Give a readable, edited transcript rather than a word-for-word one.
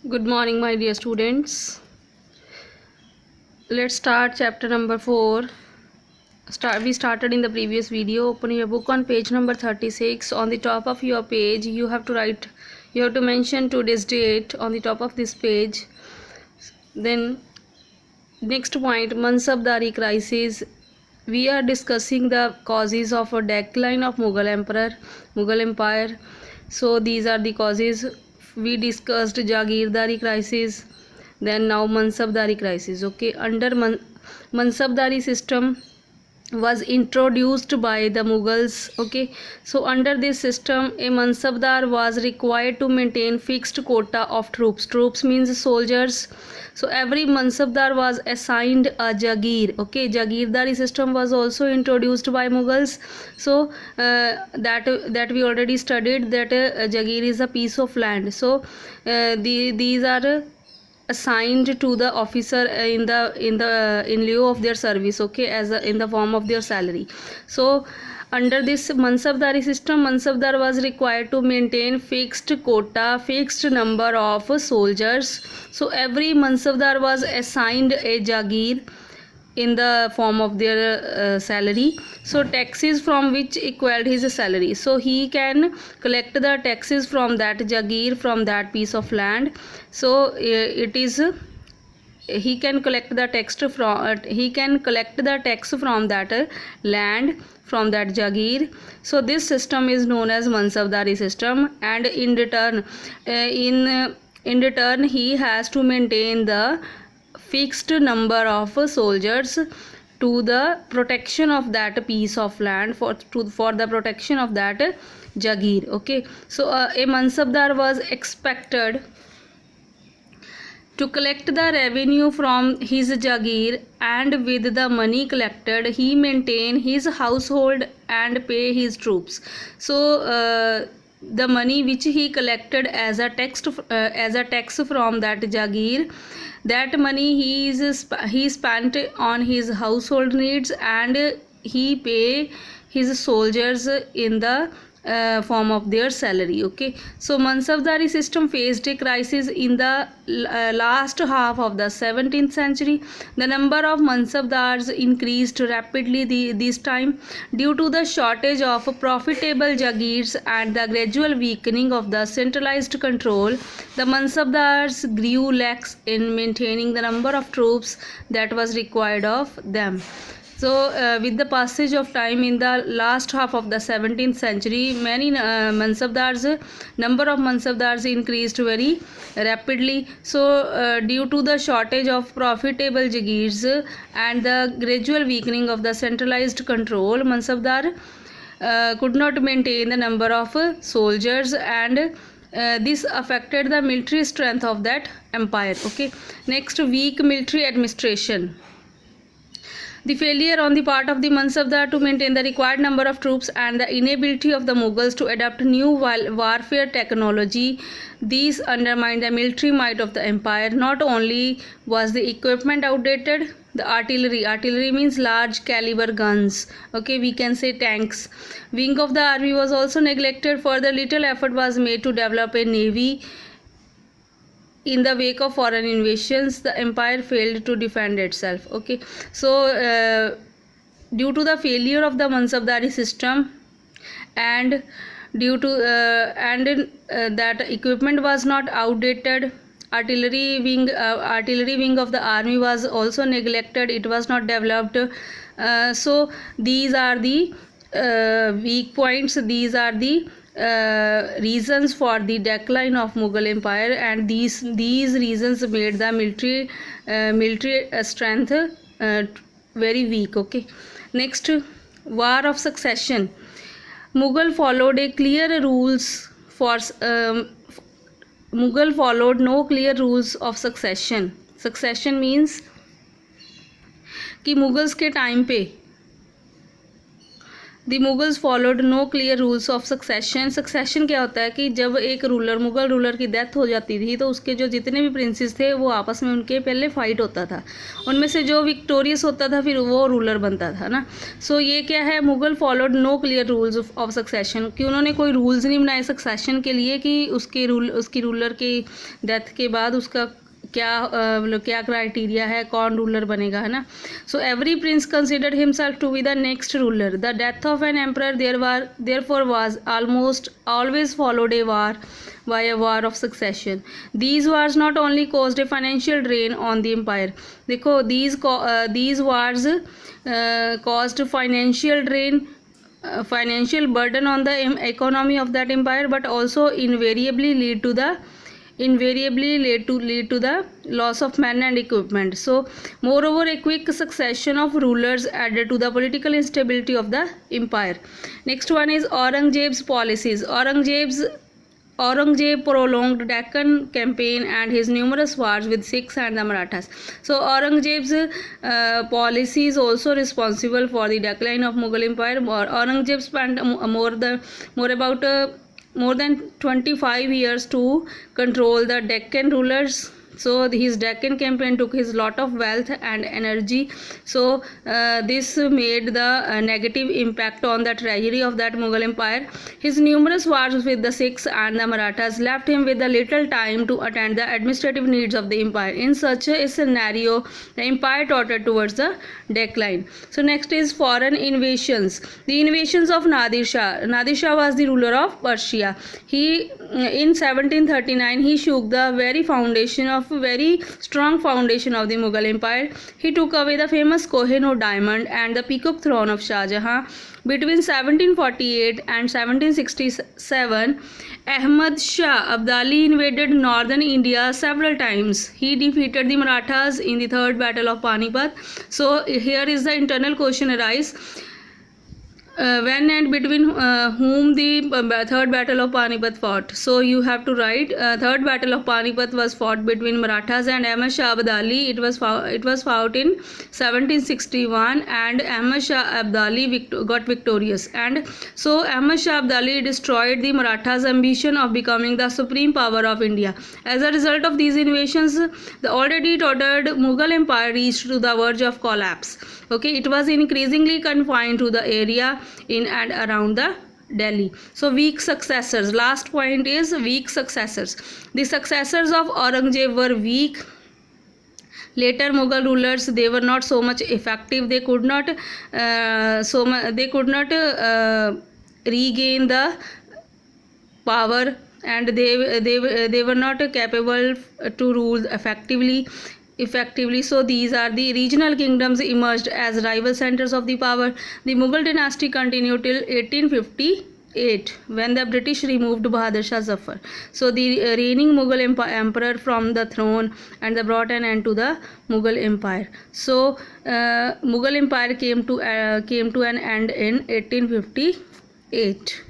Good morning, my dear students. Let's start chapter number 4. We started in the previous video. Open your book on page number 36. On the top of your page, you have to mention today's date on the top of this page. Then, next point, Mansabdari crisis. We are discussing the causes of a decline of Mughal Empire. So, these are the causes. We discussed Jagirdari crisis, then now Mansabdari crisis. Okay, under Mansabdari system was introduced by the Mughals. Okay, so under this system a Mansabdar was required to maintain fixed quota of troops means soldiers. So every Mansabdar was assigned a Jagir. Okay, Jagirdari system was also introduced by Mughals. So that we already studied that Jagir is a piece of land. So these are assigned to the officer in lieu of their service. Okay, in the form of their salary. So under this Mansabdari system, Mansabdar was required to maintain fixed quota, fixed number of soldiers. So every Mansabdar was assigned a Jagir in the form of their salary. So taxes from which equaled his salary. So he can collect the taxes from that Jagir, from that piece of land. So it is he can collect the tax from that land, from that Jagir. So this system is known as Mansabdari system, and in return he has to maintain the fixed number of soldiers to the protection of that piece of land, for the protection of that Jagir. Okay, so a Mansabdar was expected to collect the revenue from his Jagir, and with the money collected he maintain his household and pay his troops. So the money which he collected as a tax from that Jagir, that money he spent on his household needs, and he pay his soldiers in the form of their salary. Okay, so Mansabdari system faced a crisis in the last half of the 17th century. The number of Mansabdars increased rapidly this time due to the shortage of profitable Jagirs and the gradual weakening of the centralized control. The Mansabdars grew lax in maintaining the number of troops that was required of them. So with the passage of time in the last half of the 17th century, many number of Mansabdars increased very rapidly. So due to the shortage of profitable Jagirs and the gradual weakening of the centralized control, Mansabdar could not maintain the number of soldiers, and this affected the military strength of that empire. Okay, next, weak military administration. The failure on the part of the Mansabdar to maintain the required number of troops and the inability of the Mughals to adapt new warfare technology, these undermined the military might of the empire. Not only was the equipment outdated, the artillery means large caliber guns, okay, we can say tanks, wing of the army was also neglected. Further, little effort was made to develop a navy. In the wake of foreign invasions, the empire failed to defend itself. Okay, so due to the failure of the Mansabdari system, and due to that equipment was not outdated, artillery wing of the army was also neglected, it was not developed. So these are the weak points, these are the reasons for the decline of Mughal Empire, and these reasons made the military strength very weak. Okay, next, war of succession. Mughal followed no clear rules of succession. Succession means कि मुगल्स के time पे the Mughals followed no clear rules of succession. Succession क्या होता है कि जब एक Mughal ruler की डेथ हो जाती थी तो उसके जो जितने भी प्रिंसेस थे वो आपस में उनके पहले फाइट होता था, उनमें से जो विक्टोरियस होता था फिर वो रूलर बनता था ना। सो ये क्या है, Mughal followed no clear rules of succession, कि उन्होंने कोई रूल्स नहीं बनाए सक्सेशन के लिए कि उसकी रूलर की डेथ के बाद उसका क्या क्राइटेरिया है, कौन रूलर बनेगा, है ना। So every prince considered himself to be the next ruler. The death of an emperor therefore was almost always followed by a war of succession. These wars not only caused a financial drain on the empire, देखो these wars caused financial drain, financial burden on the economy of that empire, but also invariably lead to the loss of men and equipment. So moreover, a quick succession of rulers added to the political instability of the empire. Next one is Aurangzeb's policies. Aurangzeb prolonged Deccan campaign and his numerous wars with Sikhs and the Marathas. So Aurangzeb's policies also responsible for the decline of Mughal Empire. Aurangzeb spent more than 25 years to control the Deccan rulers. So his Deccan campaign took his lot of wealth and energy. So this made the negative impact on the treasury of that Mughal Empire. His numerous wars with the Sikhs and the Marathas left him with a little time to attend the administrative needs of the empire. In such a scenario, the empire tottered towards the decline. So next is foreign invasions. The invasions of Nadir Shah. Nadir Shah was the ruler of Persia. In 1739 he shook the very strong foundation of the Mughal Empire. He took away the famous Kohinoor diamond and the peacock throne of Shah Jahan. Between 1748 and 1767, Ahmad Shah Abdali invaded northern India several times. He defeated the Marathas in the third battle of Panipat. So here is the internal question arise. When and between whom the third battle of Panipat fought. So you have to write third battle of Panipat was fought between Marathas and Ahmad Shah Abdali. It was fought in 1761 and Ahmad Shah Abdali got victorious. And so Ahmad Shah Abdali destroyed the Marathas' ambition of becoming the supreme power of India. As a result of these invasions, the already tottered Mughal Empire reached to the verge of collapse. Okay, it was increasingly confined to the area in and around the Delhi. So weak successors. Last point is weak successors. The successors of Aurangzeb were weak. Later Mughal rulers, they were not so much effective. They could not regain the power, and they were not capable to rule effectively. So these are the regional kingdoms emerged as rival centers of the power. The Mughal dynasty continued till 1858 when the British removed Bahadur Shah Zafar. So the reigning Mughal emperor from the throne, and they brought an end to the Mughal Empire. So Mughal Empire came to an end in 1858.